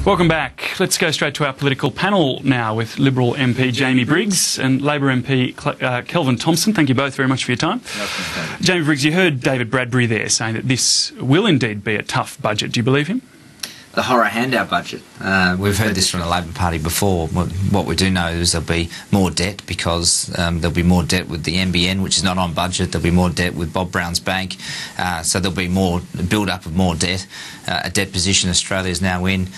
Welcome back. Let's go straight to our political panel now with Liberal MP Jamie Briggs and Labor MP Kelvin Thomson. Thank you both very much for your time. Jamie Briggs, you heard David Bradbury there saying that this will indeed be a tough budget. Do you believe him? The horror handout budget. We've heard this from the Labor Party before. What we do know is there'll be more debt because there'll be more debt with the NBN, which is not on budget. There'll be more debt with Bob Brown's bank. So there'll be more build-up of more debt. A debt position Australia is now in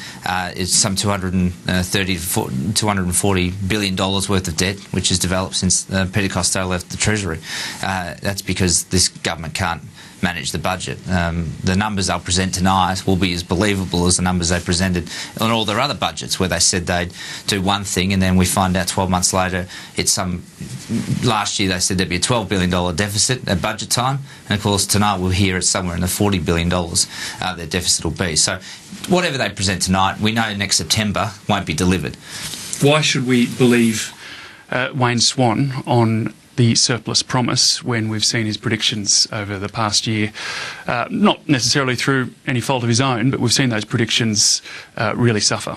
is some $230 to $240 billion worth of debt, which has developed since Peter Costello left the Treasury. That's because this government can't manage the budget. The numbers they'll present tonight will be as believable as the numbers they presented on all their other budgets, where they said they'd do one thing and then we find out 12 months later it's last year they said there'd be a $12 billion deficit at budget time, and of course tonight we'll hear it's somewhere in the $40 billion their deficit will be. So whatever they present tonight, we know next September won't be delivered. Why should we believe Wayne Swan on the surplus promise when we've seen his predictions over the past year, not necessarily through any fault of his own, but we've seen those predictions really suffer?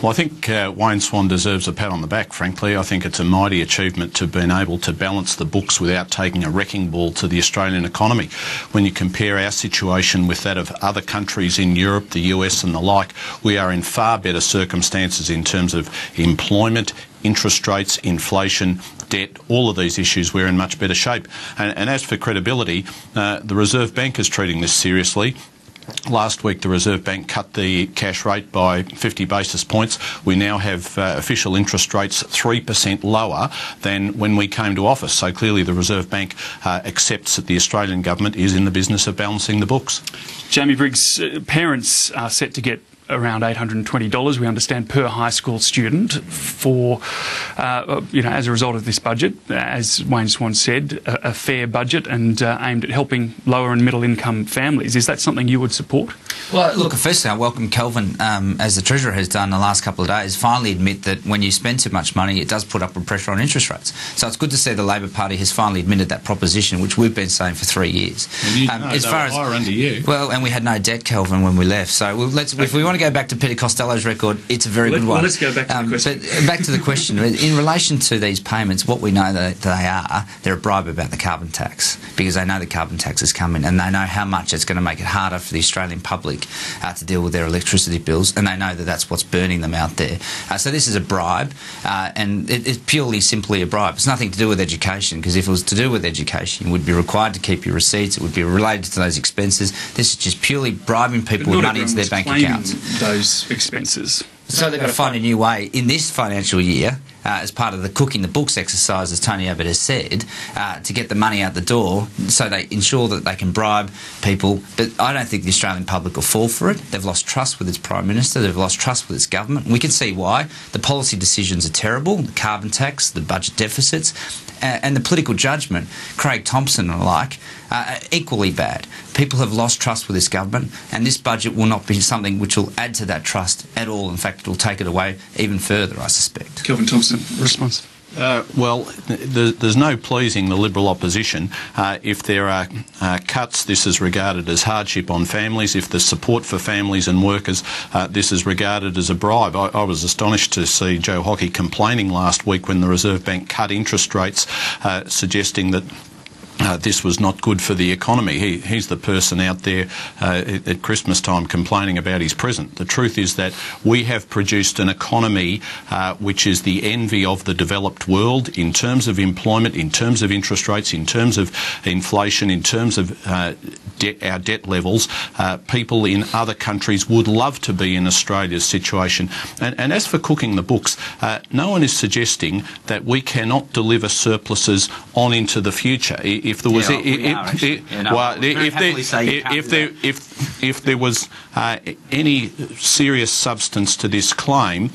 Well, I think Wayne Swan deserves a pat on the back, frankly. I think it's a mighty achievement to have been able to balance the books without taking a wrecking ball to the Australian economy. When you compare our situation with that of other countries in Europe, the US and the like, we are in far better circumstances in terms of employment, interest rates, inflation, debt, all of these issues, we're in much better shape. And as for credibility, the Reserve Bank is treating this seriously. Last week the Reserve Bank cut the cash rate by 50 basis points. We now have official interest rates 3% lower than when we came to office. So clearly the Reserve Bank accepts that the Australian government is in the business of balancing the books. Jamie Briggs, parents are set to get around $820, we understand, per high school student for, as a result of this budget, as Wayne Swan said, a fair budget and aimed at helping lower and middle income families. Is that something you would support? Well, look, firstly, I welcome Kelvin, as the Treasurer has done the last couple of days, finally admit that when you spend too much money, it does put upward pressure on interest rates. So it's good to see the Labor Party has finally admitted that proposition, which we've been saying for 3 years. As far as higher under you. Well, and we had no debt, Kelvin, when we left. So if we want to go back to Peter Costello's record, it's a very good one. Well, let's go back to the question. But back to the question. In relation to these payments, what we know that they're a bribe about the carbon tax, because they know the carbon tax is coming and they know how much it's going to make it harder for the Australian public to deal with their electricity bills, and they know that that's what's burning them out there. So this is a bribe, and it's purely simply a bribe. It's nothing to do with education, because if it was to do with education, you would be required to keep your receipts. It would be related to those expenses. This is just purely bribing people with money into their bank accounts. Those expenses. So they've got to find a new way in this financial year, as part of the cooking the books exercise, as Tony Abbott has said, to get the money out the door so they ensure that they can bribe people. But I don't think the Australian public will fall for it. They've lost trust with its Prime Minister. They've lost trust with its government. And we can see why. The policy decisions are terrible, the carbon tax, the budget deficits, and the political judgment, Craig Thomson and the like, are equally bad. People have lost trust with this government, and this budget will not be something which will add to that trust at all. In fact, it will take it away even further, I suspect. Kelvin Thomson, response? Well, there's no pleasing the Liberal opposition. If there are cuts, this is regarded as hardship on families. If there's support for families and workers, this is regarded as a bribe. I was astonished to see Joe Hockey complaining last week when the Reserve Bank cut interest rates, suggesting that this was not good for the economy. He's the person out there at Christmas time complaining about his present. The truth is that we have produced an economy which is the envy of the developed world in terms of employment, in terms of interest rates, in terms of inflation, in terms of our debt levels. People in other countries would love to be in Australia's situation. And as for cooking the books, no one is suggesting that we cannot deliver surpluses on into the future. If there was, if there was any serious substance to this claim,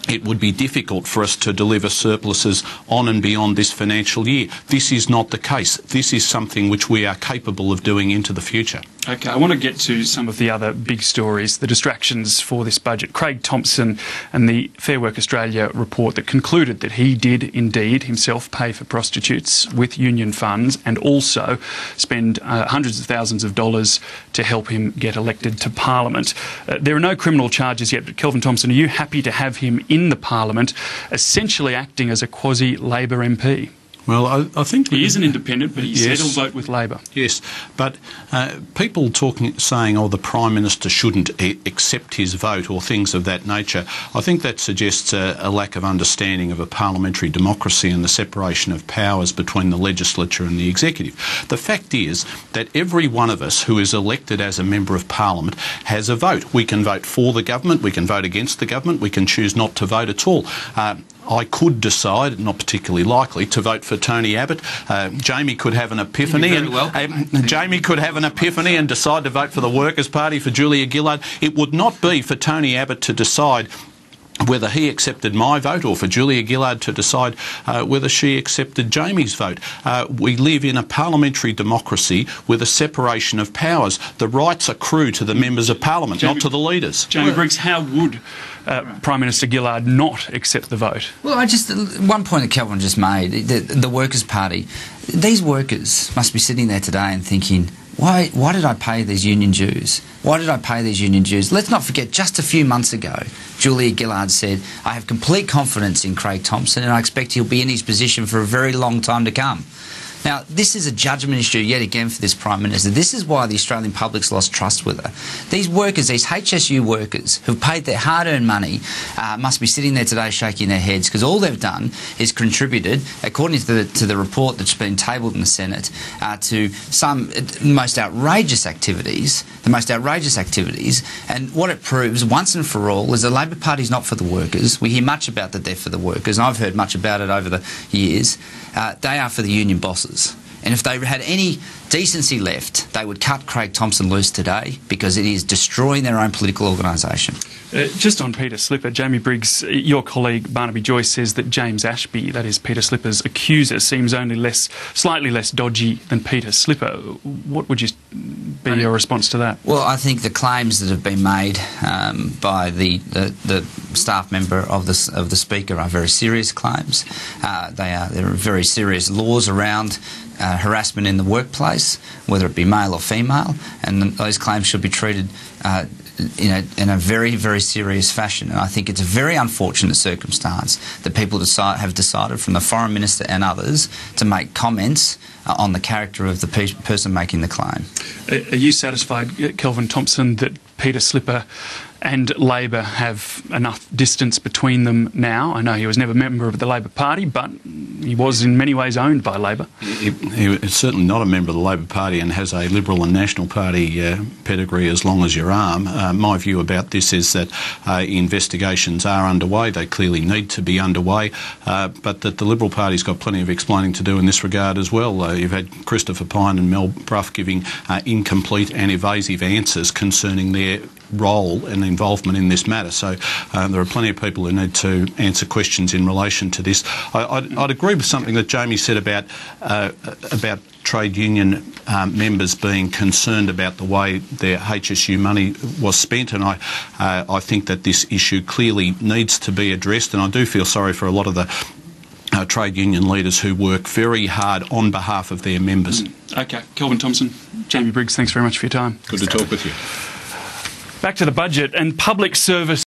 it would be difficult for us to deliver surpluses on and beyond this financial year. This is not the case. This is something which we are capable of doing into the future. Okay, I want to get to some of the other big stories, the distractions for this budget. Craig Thomson and the Fair Work Australia report that concluded that he did indeed himself pay for prostitutes with union funds and also spend hundreds of thousands of dollars to help him get elected to Parliament. There are no criminal charges yet, but Kelvin Thomson, are you happy to have him in the Parliament, essentially acting as a quasi-Labor MP? Well, I think he is an independent, but he said he'll vote with Labor. Yes, but people saying, "Oh, the Prime Minister shouldn't accept his vote" or things of that nature. I think that suggests a lack of understanding of a parliamentary democracy and the separation of powers between the legislature and the executive. The fact is that every one of us who is elected as a member of Parliament has a vote. We can vote for the government, we can vote against the government, we can choose not to vote at all. I could decide, not particularly likely, to vote for Tony Abbott. Jamie could have an epiphany. Jamie could have an epiphany and decide to vote for the Workers' Party, for Julia Gillard. It would not be for Tony Abbott to decide whether he accepted my vote or for Julia Gillard to decide whether she accepted Jamie's vote. We live in a parliamentary democracy with a separation of powers. The rights accrue to the members of Parliament, not to the leaders. Jamie Briggs, how would Prime Minister Gillard not accept the vote? Well, one point that Kelvin just made, the Workers' Party, these workers must be sitting there today and thinking, why did I pay these union dues? Why did I pay these union dues? Let's not forget, just a few months ago, Julia Gillard said, "I have complete confidence in Craig Thomson and I expect he'll be in his position for a very long time to come." Now, this is a judgment issue yet again for this Prime Minister. This is why the Australian public's lost trust with her. These workers, these HSU workers who've paid their hard-earned money must be sitting there today shaking their heads because all they've done is contributed, according to the report that's been tabled in the Senate, to some most outrageous activities, and what it proves once and for all is the Labor Party's not for the workers. We hear much about that they're for the workers, and I've heard much about it over the years. They are for the union bosses. And if they had any decency left, they would cut Craig Thomson loose today because it is destroying their own political organisation. Just on Peter Slipper, Jamie Briggs, your colleague Barnaby Joyce says that James Ashby, that is Peter Slipper's accuser, seems only slightly less dodgy than Peter Slipper. What would be your response to that? Well, I think the claims that have been made by the staff member of the Speaker are very serious claims. There are very serious laws around harassment in the workplace, whether it be male or female, and those claims should be treated in a very, very serious fashion. And I think it's a very unfortunate circumstance that people have decided, from the Foreign Minister and others, to make comments on the character of the person making the claim. Are you satisfied, Kelvin Thomson, that Peter Slipper and Labor have enough distance between them now? I know he was never a member of the Labor Party, but he was in many ways owned by Labor. He is certainly not a member of the Labor Party and has a Liberal and National Party pedigree as long as your arm. My view about this is that investigations are underway. They clearly need to be underway, but that the Liberal Party's got plenty of explaining to do in this regard as well. You've had Christopher Pyne and Mel Brough giving incomplete and evasive answers concerning their role and involvement in this matter. So there are plenty of people who need to answer questions in relation to this. I'd agree with something that Jamie said about trade union members being concerned about the way their HSU money was spent, and I think that this issue clearly needs to be addressed, and I do feel sorry for a lot of the trade union leaders who work very hard on behalf of their members. Okay. Kelvin Thomson, Jamie Briggs, thanks very much for your time. Good to talk with you. Back to the budget and public service.